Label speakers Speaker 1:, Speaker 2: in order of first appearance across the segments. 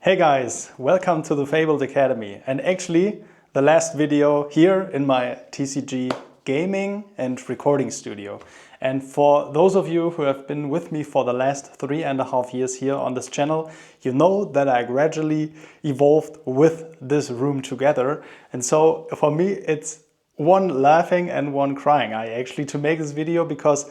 Speaker 1: Hey guys, welcome to the Fabled Academy, and actually the last video here in my TCG gaming and recording studio. And for those of you who have been with me for the last 3.5 years here on this channel, you know that I gradually evolved with this room together. And so for me it's one laughing and one crying to make this video, because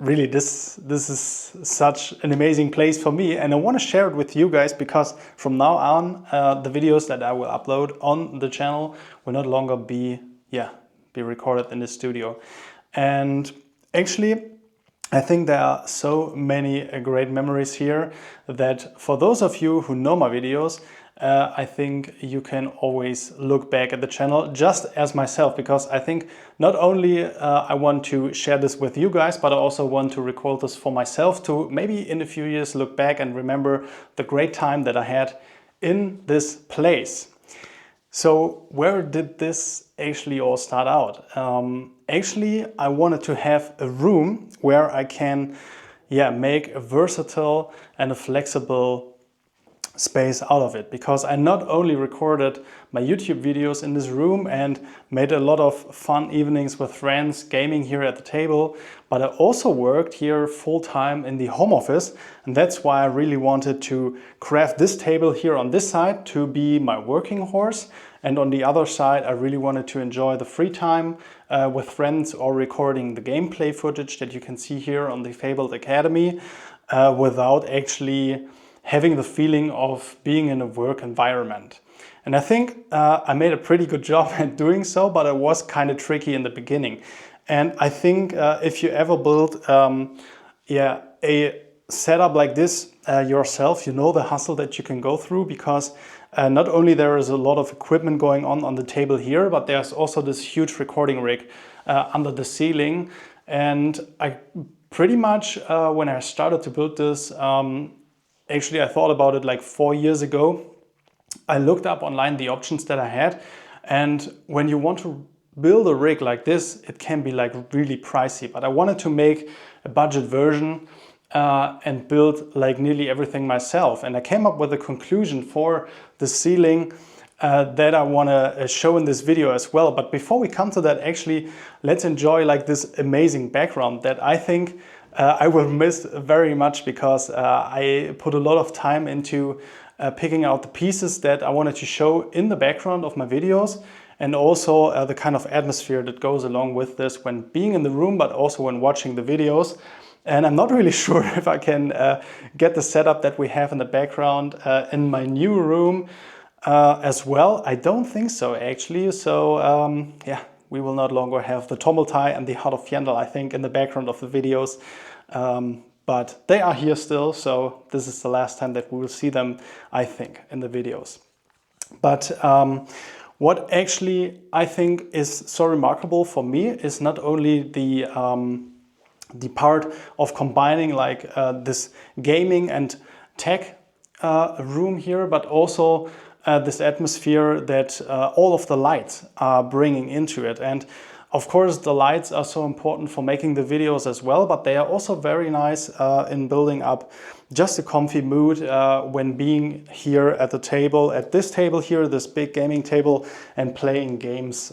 Speaker 1: really this is such an amazing place for me, and I want to share it with you guys, because from now on the videos that I will upload on the channel will not longer be recorded in the studio. And actually I think there are so many great memories here that for those of you who know my videos, I think you can always look back at the channel just as myself, because I think not only I want to share this with you guys, but I also want to record this for myself to maybe in a few years look back and remember the great time that I had in this place. So where did this actually all start out? Actually, I wanted to have a room where I can make a versatile and a flexible space out of it, because I not only recorded my YouTube videos in this room and made a lot of fun evenings with friends gaming here at the table, but I also worked here full-time in the home office, and that's why I really wanted to craft this table here on this side to be my working horse, and on the other side I really wanted to enjoy the free time with friends or recording the gameplay footage that you can see here on the Fabled Academy without actually having the feeling of being in a work environment. And I think I made a pretty good job at doing so, but it was kind of tricky in the beginning. And I think if you ever build a setup like this yourself, you know the hustle that you can go through, because not only there is a lot of equipment going on the table here, but there's also this huge recording rig under the ceiling. And I pretty much, when I started to build this, actually, I thought about it like 4 years ago. I looked up online the options that I had, and when you want to build a rig like this, it can be like really pricey. But I wanted to make a budget version and build like nearly everything myself. And I came up with a conclusion for the ceiling that I want to show in this video as well. But before we come to that, actually, let's enjoy like this amazing background that I think I will miss very much, because I put a lot of time into picking out the pieces that I wanted to show in the background of my videos, and also the kind of atmosphere that goes along with this when being in the room, but also when watching the videos. And I'm not really sure if I can get the setup that we have in the background in my new room as well. I don't think so, actually. So we will not longer have the Tommeltai and the Heart of Fjandel, I think, in the background of the videos. But they are here still, so this is the last time that we will see them, I think, in the videos. But what actually I think is so remarkable for me is not only the part of combining like this gaming and tech room here, but also this atmosphere that all of the lights are bringing into it. And of course the lights are so important for making the videos as well, but they are also very nice in building up just a comfy mood when being here at the table, at this table here, this big gaming table, and playing games.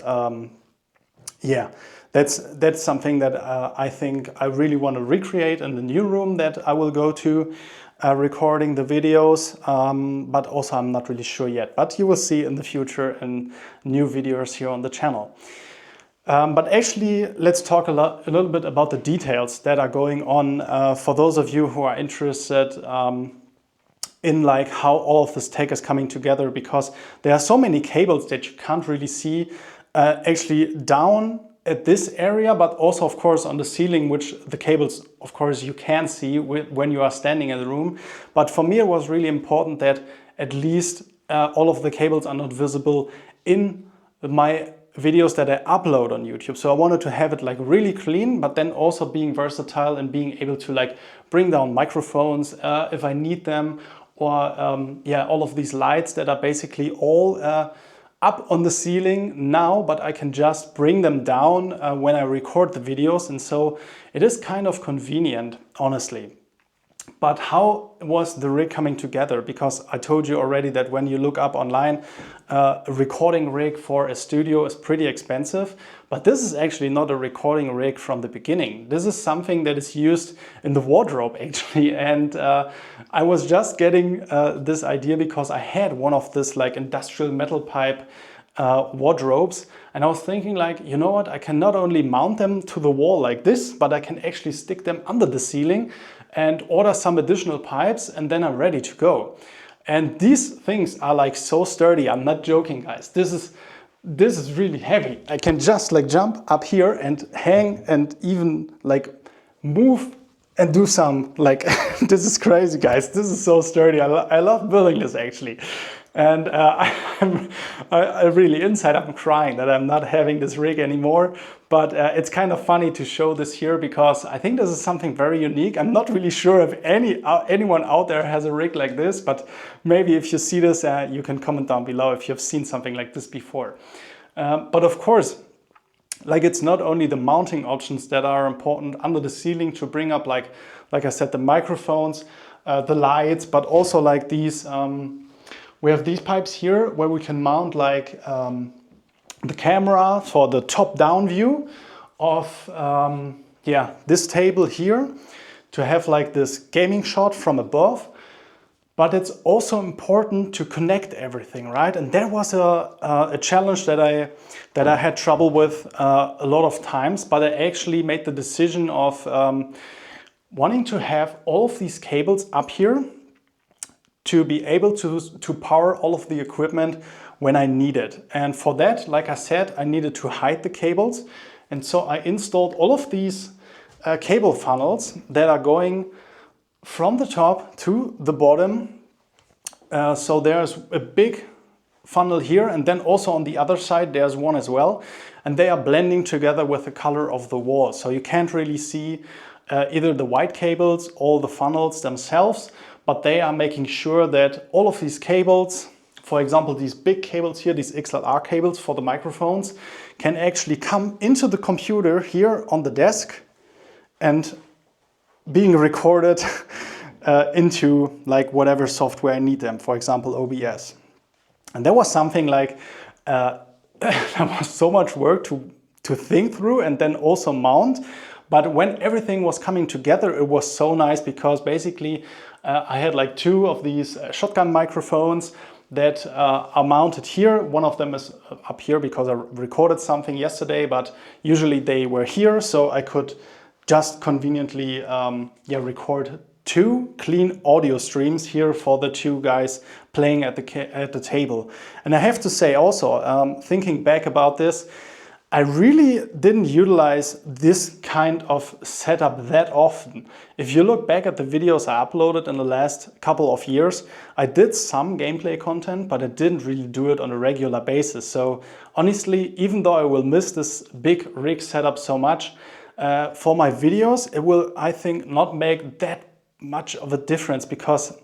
Speaker 1: That's something that I think I really want to recreate in the new room that I will go to, recording the videos, but also I'm not really sure yet, but you will see in the future in new videos here on the channel. But actually, let's talk a little bit about the details that are going on for those of you who are interested in like how all of this tech is coming together, because there are so many cables that you can't really see actually down at this area, but also of course on the ceiling, which the cables of course you can see when you are standing in the room. But for me it was really important that at least all of the cables are not visible in my videos that I upload on YouTube. So I wanted to have it like really clean, but then also being versatile and being able to like bring down microphones if I need them, or all of these lights that are basically all up on the ceiling now, but I can just bring them down when I record the videos. And so it is kind of convenient, honestly. But how was the rig coming together? Because I told you already that when you look up online, a recording rig for a studio is pretty expensive. But this is actually not a recording rig from the beginning. This is something that is used in the wardrobe actually. And I was just getting this idea because I had one of this like industrial metal pipe wardrobes, and I was thinking like, you know what, I can not only mount them to the wall like this, but I can actually stick them under the ceiling and order some additional pipes, and then I'm ready to go. And these things are like so sturdy. I'm not joking, guys. This is really heavy. I can just like jump up here and hang and even like move and do some like this is crazy, guys. This is so sturdy. I love building this actually. And I really inside I'm crying that I'm not having this rig anymore. But it's kind of funny to show this here because I think this is something very unique. I'm not really sure if anyone out there has a rig like this, but maybe if you see this, you can comment down below if you've seen something like this before. But of course, like it's not only the mounting options that are important under the ceiling to bring up like I said, the microphones, the lights, but also like these. We have these pipes here where we can mount like the camera for the top-down view of this table here to have like this gaming shot from above. But it's also important to connect everything, right? And there was a challenge that I had trouble with a lot of times, but I actually made the decision of wanting to have all of these cables up here to be able to power all of the equipment when I need it. And for that, like I said, I needed to hide the cables. And so I installed all of these cable funnels that are going from the top to the bottom. So there's a big funnel here, and then also on the other side there's one as well. And they are blending together with the color of the wall. So you can't really see either the white cables or the funnels themselves, but they are making sure that all of these cables, for example, these big cables here, these XLR cables for the microphones, can actually come into the computer here on the desk and being recorded into like whatever software I need them, for example, OBS. And there was something like, there was so much work to think through and then also mount. But when everything was coming together, it was so nice because basically I had like two of these shotgun microphones that are mounted here. One of them is up here because I recorded something yesterday, but usually they were here, so I could just conveniently record two clean audio streams here for the two guys playing at the table. And I have to say also, thinking back about this, I really didn't utilize this kind of setup that often. If you look back at the videos I uploaded in the last couple of years, I did some gameplay content, but I didn't really do it on a regular basis. So honestly, even though I will miss this big rig setup so much, for my videos, it will, I think, not make that much of a difference because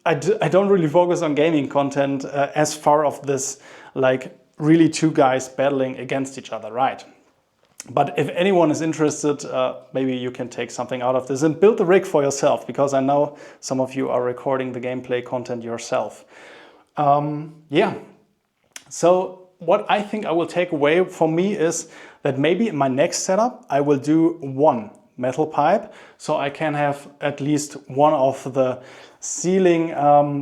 Speaker 1: I don't really focus on gaming content as far of this, like, really two guys battling against each other, right? But if anyone is interested, maybe you can take something out of this and build the rig for yourself, because I know some of you are recording the gameplay content yourself. So what I think I will take away for me is that maybe in my next setup, I will do one metal pipe, so I can have at least one of the ceiling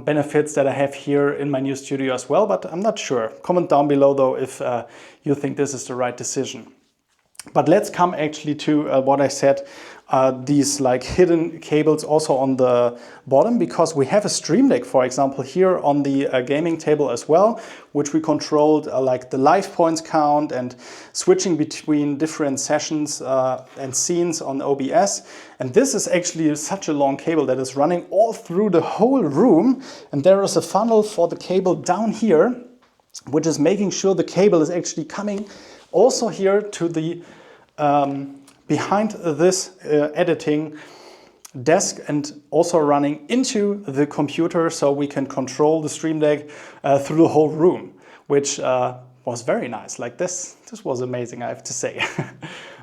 Speaker 1: benefits that I have here in my new studio as well, but I'm not sure. Comment down below though if you think this is the right decision. But let's come actually to what I said, these like hidden cables also on the bottom, because we have a Stream Deck, for example, here on the gaming table as well, which we controlled like the life points count and switching between different sessions and scenes on OBS. And this is actually such a long cable that is running all through the whole room. And there is a funnel for the cable down here, which is making sure the cable is actually coming also here to the behind this editing desk and also running into the computer, so we can control the Stream Deck through the whole room, which was very nice. Like this was amazing, I have to say.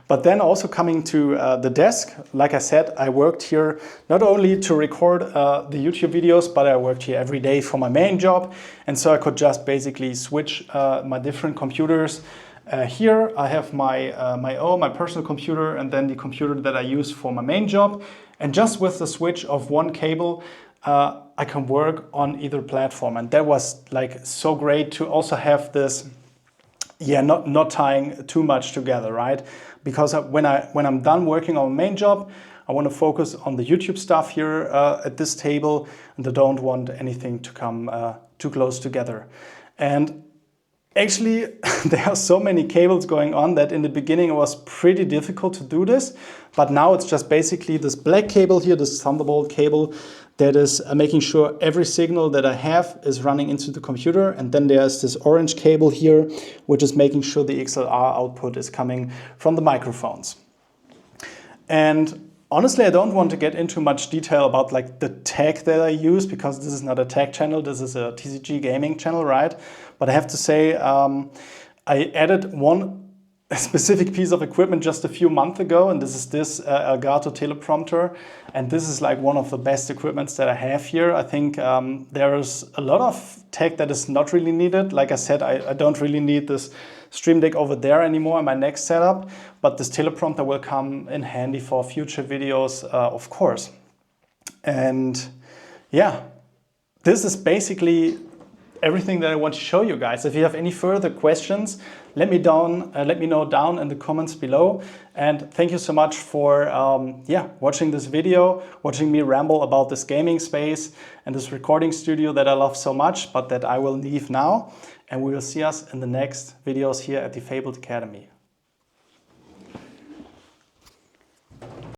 Speaker 1: But then also coming to the desk, like I said, I worked here not only to record the YouTube videos, but I worked here every day for my main job. And so I could just basically switch my different computers. Here I have my personal computer and then the computer that I use for my main job. And just with the switch of one cable, I can work on either platform. And that was like so great to also have this, not tying too much together, right? Because when I'm done working on my main job, I want to focus on the YouTube stuff here at this table, and I don't want anything to come too close together. And actually, there are so many cables going on that in the beginning it was pretty difficult to do this, but now it's just basically this black cable here, this Thunderbolt cable, that is making sure every signal that I have is running into the computer. And then there's this orange cable here, which is making sure the XLR output is coming from the microphones. And honestly, I don't want to get into much detail about like the tech that I use, because this is not a tech channel, this is a TCG gaming channel, right? But I have to say, I added one specific piece of equipment just a few months ago, and this is this Elgato teleprompter. And this is like one of the best equipments that I have here. I think there's a lot of tech that is not really needed. Like I said, I don't really need this Stream Deck over there anymore in my next setup, but this teleprompter will come in handy for future videos, of course. And yeah, this is basically everything that I want to show you guys. If you have any further questions, let me know down in the comments below. And thank you so much for watching this video, watching me ramble about this gaming space and this recording studio that I love so much, but that I will leave now. And we will see us in the next videos here at the Fabled Academy.